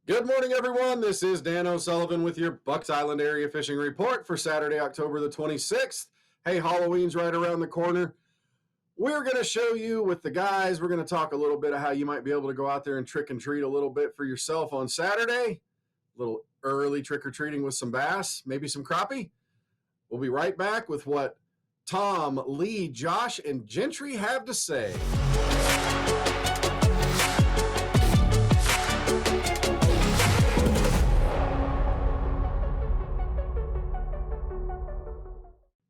Good morning, everyone. This is Dan O'Sullivan with your Bucks Island Area Fishing Report for Saturday, October the 26th. Hey, Halloween's right around the corner. We're going to show you with the guys, we're going to talk a little bit of how you might be able to go out there and trick and treat a little bit for yourself on Saturday. A little early trick-or-treating with some bass, maybe some crappie. We'll be right back with what Tom, Lee, Josh, and Gentry have to say.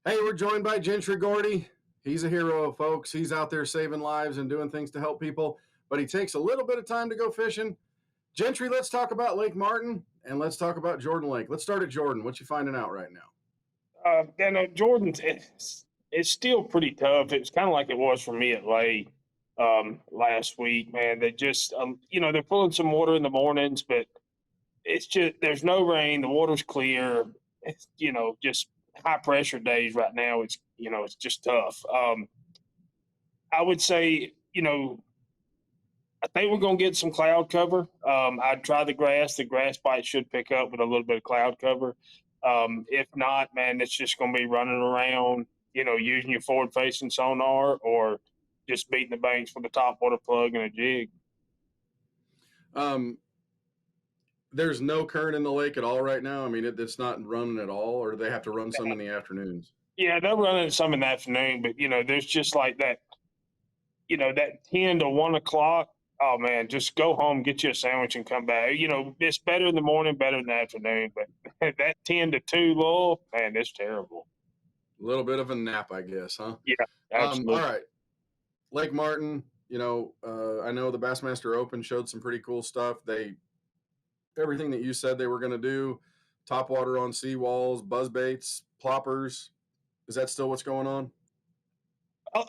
Hey, we're joined by Gentry Gordy. He's a hero, folks. He's out there saving lives and doing things to help people, but he takes a little bit of time to go fishing. Gentry, let's talk about Lake Martin and let's talk about Jordan Lake. Let's start at Jordan. What you finding out right now? Jordan's it's still pretty tough. It's kind of like it was for me at Lay last week, man. They just they're pulling some water in the mornings, but it's just there's no rain. The water's clear. It's just high pressure days right now. It's just tough. I would say I think we're gonna get some cloud cover. I'd try the grass. The grass bite should pick up with a little bit of cloud cover. If not, man, it's just going to be running around, using your forward facing sonar or just beating the banks with a top water plug and a jig. There's no current in the lake at all right now. I mean, it's not running at all, or they have to run some in the afternoons. Yeah, they're running some in the afternoon, but there's just like that, that 10 to 1 o'clock. Oh man, just go home, get you a sandwich, and come back. It's better in the morning, better in the afternoon, but that 10 to 2 lull, man, it's terrible. A little bit of a nap, I guess, huh? Yeah, absolutely. All right. Lake Martin, I know the Bassmaster Open showed some pretty cool stuff. Everything that you said they were going to do, top water on seawalls, buzz baits, ploppers. Is that still what's going on?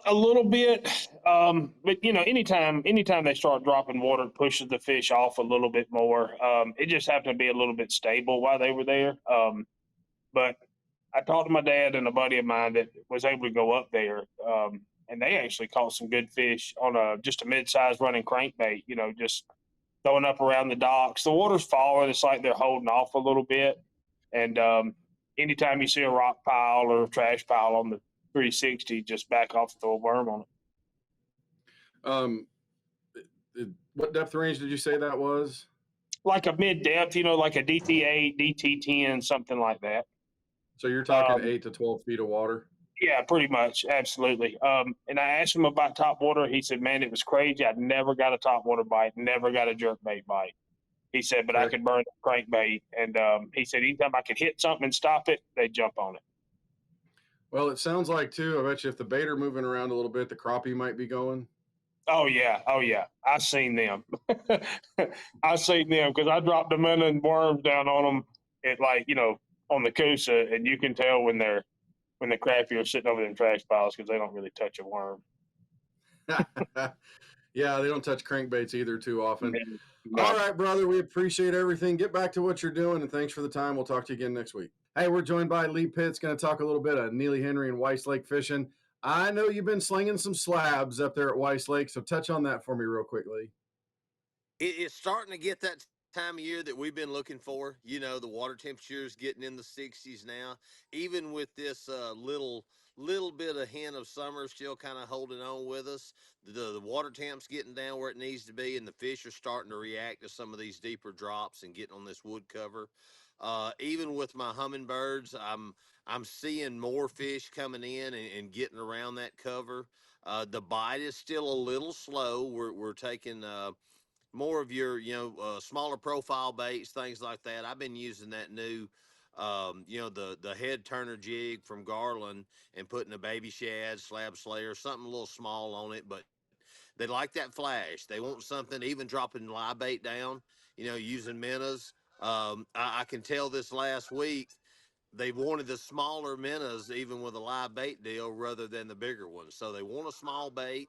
A little bit, but anytime they start dropping water, it pushes the fish off a little bit more. It just happened to be a little bit stable while they were there. But I talked to my dad and a buddy of mine that was able to go up there, and they actually caught some good fish on just a mid-sized running crankbait. Just throwing up around the docks. The water's falling; it's like they're holding off a little bit. And anytime you see a rock pile or a trash pile on the 360, just back off and throw a worm on it. What depth range did you say that was? Like a mid depth, like a DT8, DT10, something like that. So you're talking 8 to 12 feet of water? Yeah, pretty much. Absolutely. And I asked him about top water. He said, man, it was crazy. I never got a top water bite, never got a jerkbait bite. He said, but I could burn a crankbait. And he said, anytime I could hit something and stop it, they'd jump on it. Well, it sounds like, too, I bet you if the bait are moving around a little bit, the crappie might be going. Oh, yeah. I seen them. I seen them because I dropped them in and worms down on them at on the Coosa, and you can tell when the crappie are sitting over in trash piles because they don't really touch a worm. Yeah, they don't touch crankbaits either too often. No. All right, brother, we appreciate everything. Get back to what you're doing, and thanks for the time. We'll talk to you again next week. Hey, we're joined by Lee Pitts, going to talk a little bit of Neely Henry and Weiss Lake fishing. I know you've been slinging some slabs up there at Weiss Lake, so touch on that for me real quickly. It's starting to get that time of year that we've been looking for. The water temperature is getting in the 60s now. Even with this little bit of hint of summer still kind of holding on with us, the water temp's getting down where it needs to be, and the fish are starting to react to some of these deeper drops and getting on this wood cover. Even with my hummingbirds, I'm seeing more fish coming in and getting around that cover. The bite is still a little slow. We're taking more of your, smaller profile baits, things like that. I've been using that new, the head turner jig from Garland and putting a baby shad, slab slayer, something a little small on it, but they like that flash. They want something, even dropping live bait down, using minnows. I can tell this last week, they wanted the smaller minnows, even with a live bait deal, rather than the bigger ones. So they want a small bait.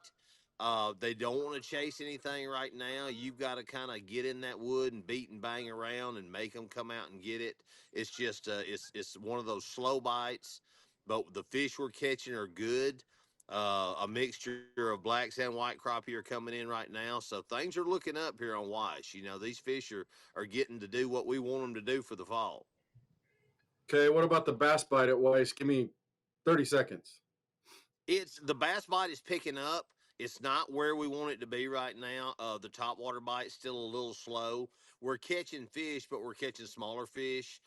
They don't want to chase anything right now. You've got to kind of get in that wood and beat and bang around and make them come out and get it. It's just it's one of those slow bites, but the fish we're catching are good. A mixture of blacks and white crappie are coming in right now. So things are looking up here on Weiss. These fish are getting to do what we want them to do for the fall. Okay, what about the bass bite at Weiss? Give me 30 seconds. It's the bass bite is picking up. It's not where we want it to be right now. The topwater bite's still a little slow. We're catching fish, but we're catching smaller fish.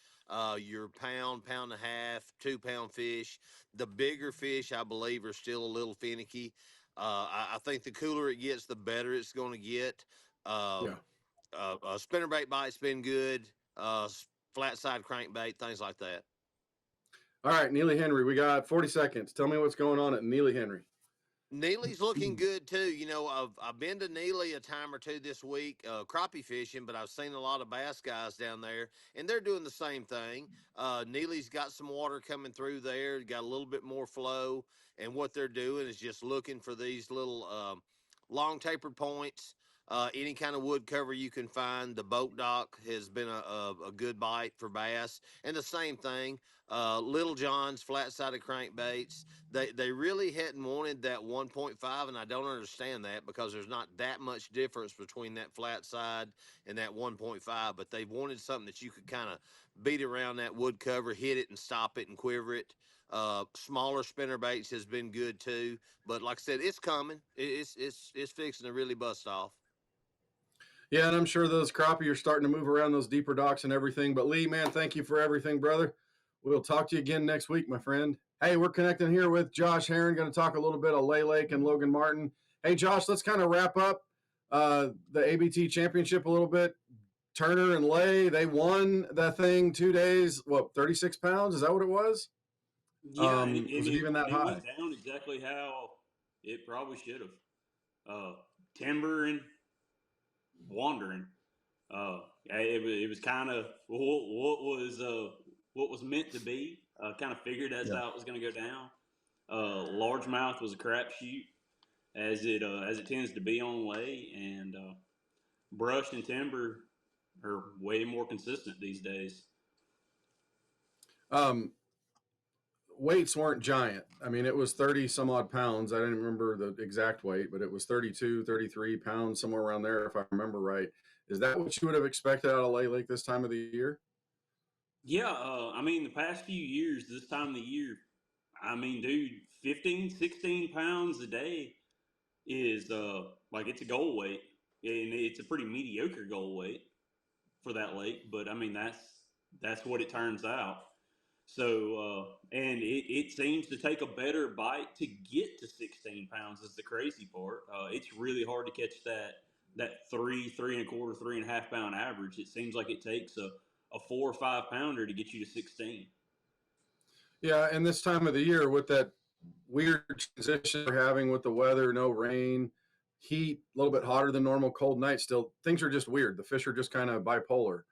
Your pound and a half, 2 pound fish. The bigger fish, I believe, are still a little finicky. I think the cooler it gets, the better it's going to get. Yeah. Spinnerbait bite's been good. Flat side crankbait, things like that. All right, Neely Henry, we got 40 seconds. Tell me what's going on at Neely Henry. Neely's looking good too. I've been to Neely a time or two this week, crappie fishing, but I've seen a lot of bass guys down there, and they're doing the same thing. Neely's got some water coming through there, got a little bit more flow, and what they're doing is just looking for these little long tapered points. Any kind of wood cover you can find. The boat dock has been a good bite for bass, and the same thing. Little John's flat sided crankbaits. They really hadn't wanted that 1.5, and I don't understand that because there's not that much difference between that flat side and that 1.5. But they've wanted something that you could kind of beat around that wood cover, hit it, and stop it and quiver it. Smaller spinner baits has been good too, but like I said, it's coming. It's fixing to really bust off. Yeah, and I'm sure those crappie are starting to move around those deeper docks and everything. But Lee, man, thank you for everything, brother. We'll talk to you again next week, my friend. Hey, we're connecting here with Josh Herron, going to talk a little bit of Lay Lake and Logan Martin. Hey, Josh, let's kind of wrap up the ABT championship a little bit. Turner and Lay, they won that thing 2 days. What, 36 pounds? Is that what it was? Yeah, Was it even that high? It went down exactly how it probably should have. Timbering, wandering. It was kind of what was meant to be. Kind of figured that's how it was going to go down. Largemouth was a crapshoot, as it tends to be on Lay, and brush and timber are way more consistent these days. Weights weren't giant. I mean, it was 30 some odd pounds. I didn't remember the exact weight, but it was 32, 33 pounds, somewhere around there, if I remember right. Is that what you would have expected out of Lay Lake this time of the year? Yeah, I mean, the past few years, this time of the year, I mean, dude, 15, 16 pounds a day is like it's a goal weight, and it's a pretty mediocre goal weight for that lake. But I mean, that's what it turns out. So, and it seems to take a better bite to get to 16 pounds is the crazy part. It's really hard to catch that three and a quarter, 3.5 pound average. It seems like it takes a 4 or 5 pounder to get you to 16. Yeah, and this time of the year with that weird transition we're having with the weather, no rain, heat, a little bit hotter than normal, cold night still, things are just weird. The fish are just kind of bipolar.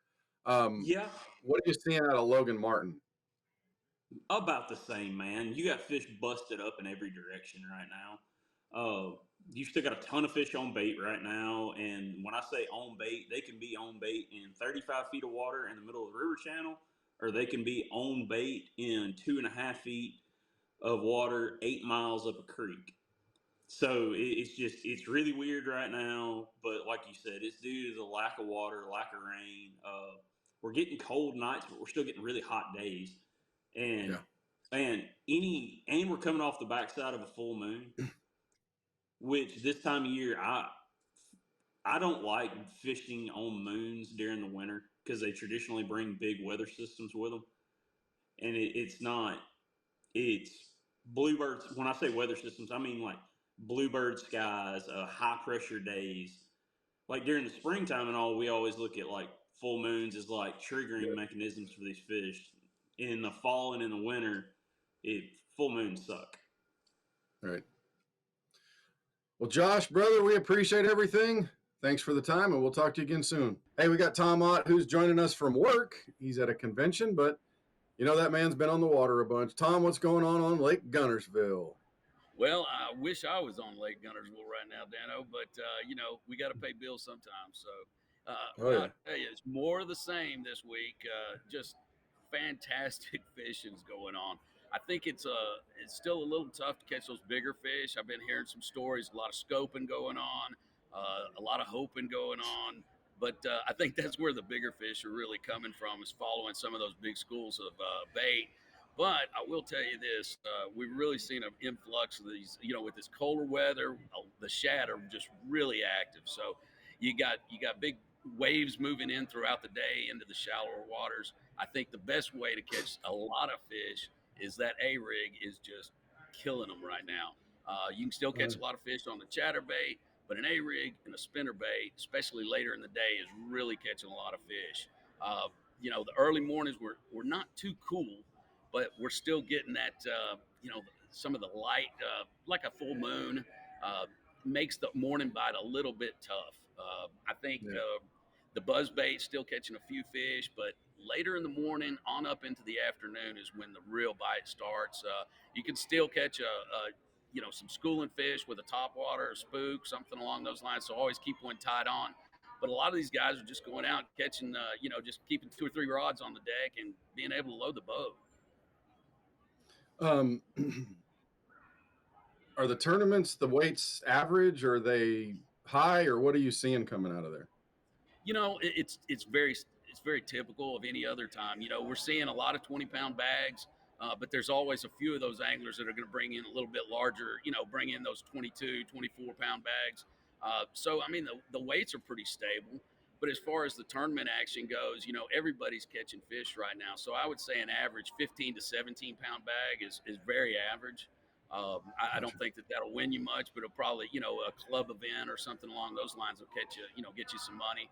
Yeah, What are you seeing out of Logan Martin? about the same, man. You got fish busted up in every direction right now. You still got a ton of fish on bait right now, and when I say on bait, they can be on bait in 35 feet of water in the middle of the river channel, or they can be on bait in 2.5 feet of water 8 miles up a creek. So it's really weird right now. But like you said, it's due to the lack of water, lack of rain. We're getting cold nights, but we're still getting really hot days. And and we're coming off the backside of a full moon, which this time of year I don't like fishing on moons during the winter because they traditionally bring big weather systems with them, and it's bluebirds. When I say weather systems, I mean like bluebird skies, high pressure days. Like during the springtime and all, we always look at like full moons as like triggering mechanisms for these fish. In the fall and in the winter, full moons suck. All right. Well, Josh, brother, we appreciate everything. Thanks for the time, and we'll talk to you again soon. Hey, we got Tom Ott, who's joining us from work. He's at a convention, but that man's been on the water a bunch. Tom, what's going on Lake Guntersville? Well, I wish I was on Lake Guntersville right now, Dano, but we got to pay bills sometimes. So I'll tell you, it's more of the same this week. Just fantastic fishing's going on. I think it's still a little tough to catch those bigger fish. I've been hearing some stories, a lot of scoping going on, a lot of hoping going on. But I think that's where the bigger fish are really coming from, is following some of those big schools of bait. But I will tell you this: we've really seen an influx of these. With this colder weather, the shad are just really active. So you got big waves moving in throughout the day into the shallower waters. I think the best way to catch a lot of fish is that A rig is just killing them right now. You can still catch a lot of fish on the chatterbait, but an A rig and a spinner bait, especially later in the day, is really catching a lot of fish. The early mornings were not too cool, but we're still getting that. Some of the light, like a full moon, uh, makes the morning bite a little bit tough. I think the buzz bait still catching a few fish, but later in the morning on up into the afternoon is when the real bite starts. You can still catch some schooling fish with a topwater, a spook, something along those lines. So always keep one tied on. But a lot of these guys are just going out catching, just keeping 2 or 3 rods on the deck and being able to load the boat. Are the tournaments, the weights average? Or are they high, or what are you seeing coming out of there? It's very typical of any other time. We're seeing a lot of 20-pound bags, but there's always a few of those anglers that are going to bring in a little bit larger, bring in those 22, 24-pound bags. So, I mean, the weights are pretty stable. But as far as the tournament action goes, everybody's catching fish right now. So I would say an average 15 to 17-pound bag is very average. I don't think that'll win you much, but it'll probably, a club event or something along those lines will catch you, get you some money.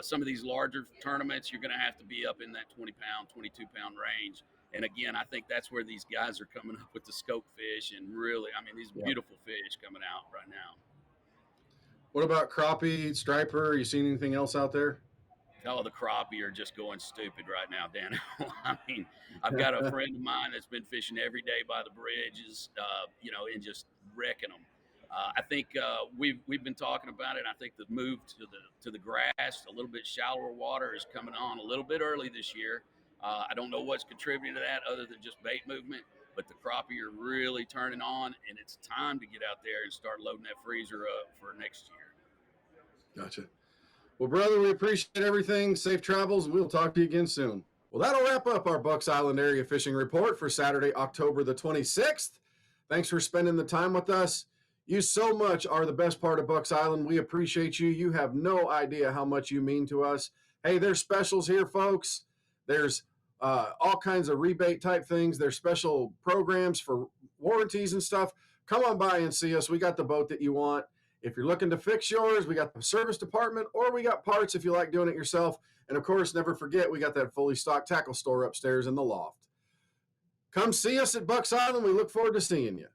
Some of these larger tournaments, you're going to have to be up in that 20-pound, 22-pound range. And again, I think that's where these guys are coming up with the scope fish, and really, I mean, these beautiful fish coming out right now. What about crappie, striper? Are you seeing anything else out there? Oh, the crappie are just going stupid right now, Dan. I mean, I've got a friend of mine that's been fishing every day by the bridges, and just wrecking them. I think we've been talking about it. I think the move to the grass, a little bit shallower water, is coming on a little bit early this year. I don't know what's contributing to that other than just bait movement, but the crappie are really turning on, and it's time to get out there and start loading that freezer up for next year. Gotcha. Well, brother, we appreciate everything. Safe travels. We'll talk to you again soon. Well, that'll wrap up our Bucks Island Area Fishing Report for Saturday, October the 26th. Thanks for spending the time with us. You so much are the best part of Bucks Island. We appreciate you. You have no idea how much you mean to us. Hey, there's specials here, folks. There's all kinds of rebate type things. There's special programs for warranties and stuff. Come on by and see us. We got the boat that you want. If you're looking to fix yours, we got the service department, or we got parts if you like doing it yourself. And of course, never forget, we got that fully stocked tackle store upstairs in the loft. Come see us at Bucks Island. We look forward to seeing you.